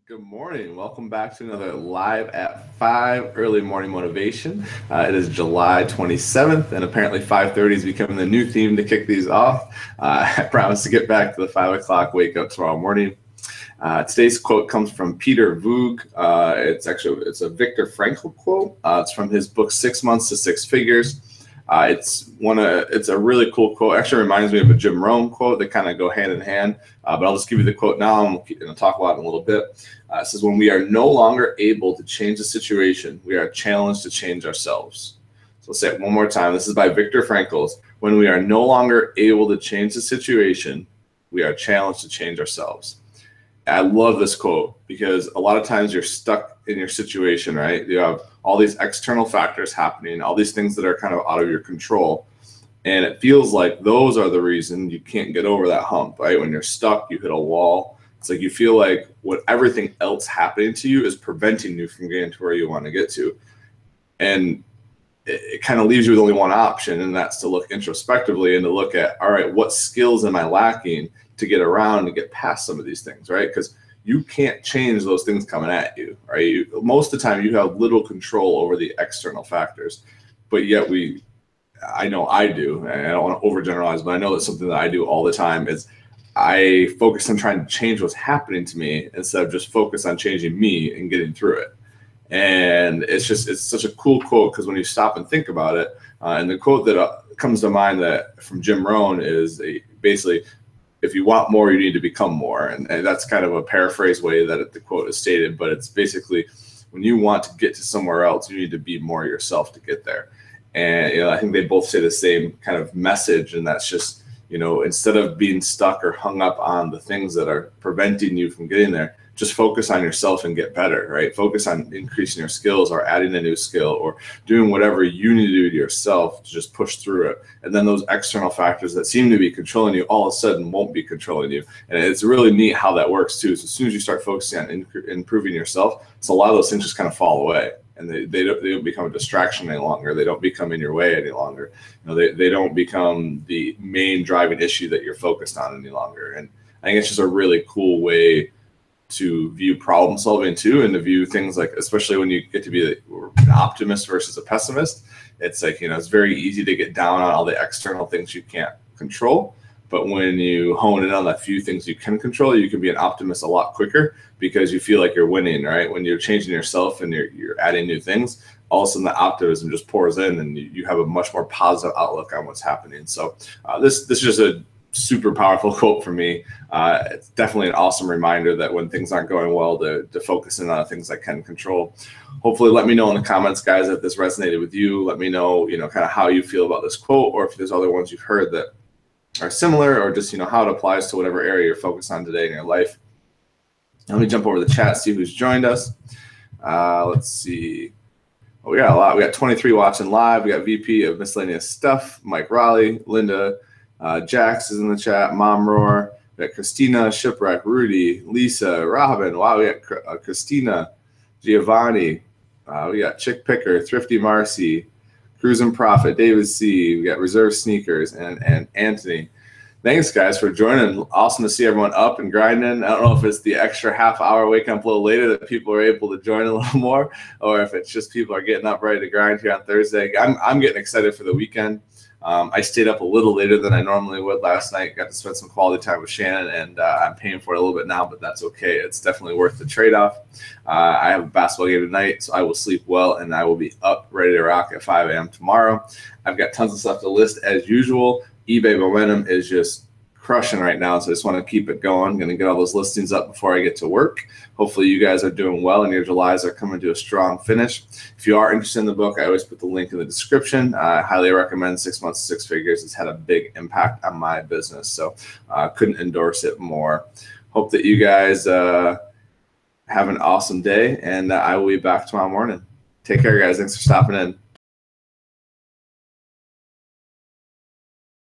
Good morning. Welcome back to another Live at 5 Early Morning Motivation. It is July 27th, and apparently 5:30 is becoming the new theme to kick these off. I promise to get back to the 5 o'clock wake up tomorrow morning. Today's quote comes from Peter Voogd. It's a Viktor Frankl quote. It's from his book 6 Months to Six Figures. It's a really cool quote. Actually reminds me of a Jim Rohn quote. They kind of go hand in hand, but I'll just give you the quote now, and we'll talk about it in a little bit. It says, "When we are no longer able to change the situation, we are challenged to change ourselves." So I'll say it one more time. This is by Viktor Frankl. "When we are no longer able to change the situation, we are challenged to change ourselves." I love this quote because a lot of times you're stuck in your situation, right? You have all these external factors happening, all these things that are kind of out of your control. And it feels like those are the reason you can't get over that hump, right? When you're stuck, you hit a wall. It's like you feel like what everything else happening to you is preventing you from getting to where you want to get to. And it kind of leaves you with only one option, and that's to look introspectively and to look at, all right, what skills am I lacking to get around and get past some of these things, right? Because you can't change those things coming at you, right? Most of the time you have little control over the external factors, but yet I know I do, and I don't want to overgeneralize, but I know that's something that I do all the time is I focus on trying to change what's happening to me instead of just focus on changing me and getting through it. And it's such a cool quote because when you stop and think about it, and the quote that comes to mind that from Jim Rohn is basically, if you want more, you need to become more. And that's kind of a paraphrase way that the quote is stated, but it's basically when you want to get to somewhere else, you need to be more yourself to get there. And I think they both say the same kind of message, and that's just, instead of being stuck or hung up on the things that are preventing you from getting there, just focus on yourself and get better, right? Focus on increasing your skills or adding a new skill or doing whatever you need to do to yourself to just push through it. And then those external factors that seem to be controlling you all of a sudden won't be controlling you. And it's really neat how that works too. So as soon as you start focusing on improving yourself, so a lot of those things just kind of fall away. And they don't become a distraction any longer. They don't become in your way any longer. They don't become the main driving issue that you're focused on any longer. And I think it's just a really cool way to view problem solving too, and to view things like, especially when you get to be an optimist versus a pessimist, it's like, it's very easy to get down on all the external things you can't control. But when you hone in on the few things you can control, you can be an optimist a lot quicker because you feel like you're winning, right? When you're changing yourself and you're adding new things, all of a sudden the optimism just pours in and you have a much more positive outlook on what's happening. So this is just a super powerful quote for me. It's definitely an awesome reminder that when things aren't going well, to focus in on the things I can control. Hopefully let me know in the comments, guys, if this resonated with you. Let me know, kind of how you feel about this quote, or if there's other ones you've heard that are similar, or just, how it applies to whatever area you're focused on today in your life. Let me jump over to the chat, see who's joined us. Let's see. Oh, we got a lot. We got 23 watching live. We got VP of Miscellaneous Stuff, Mike Raleigh, Linda, Jax is in the chat, Mom Roar. We got Christina, Shipwreck, Rudy, Lisa, Robin. Wow, we got Christina, Giovanni. We got Chick Picker, Thrifty Marcy, Cruising Prophet, David C. We got Reserve Sneakers, and Anthony. Thanks, guys, for joining. Awesome to see everyone up and grinding. I don't know if it's the extra half hour waking up a little later that people are able to join a little more, or if it's just people are getting up ready to grind here on Thursday. I'm getting excited for the weekend. I stayed up a little later than I normally would last night. Got to spend some quality time with Shannon, and I'm paying for it a little bit now, but that's okay. It's definitely worth the trade-off. I have a basketball game tonight, so I will sleep well, and I will be up ready to rock at 5 a.m. tomorrow. I've got tons of stuff to list as usual. eBay momentum is just crushing right now, so I just want to keep it going. I'm going to get all those listings up before I get to work. Hopefully you guys are doing well and your Julys are coming to a strong finish. If you are interested in the book, I always put the link in the description. I highly recommend 6 Months to Six Figures. It's had a big impact on my business, so couldn't endorse it more. Hope that you guys have an awesome day, and I will be back tomorrow morning. Take care, guys. Thanks for stopping in.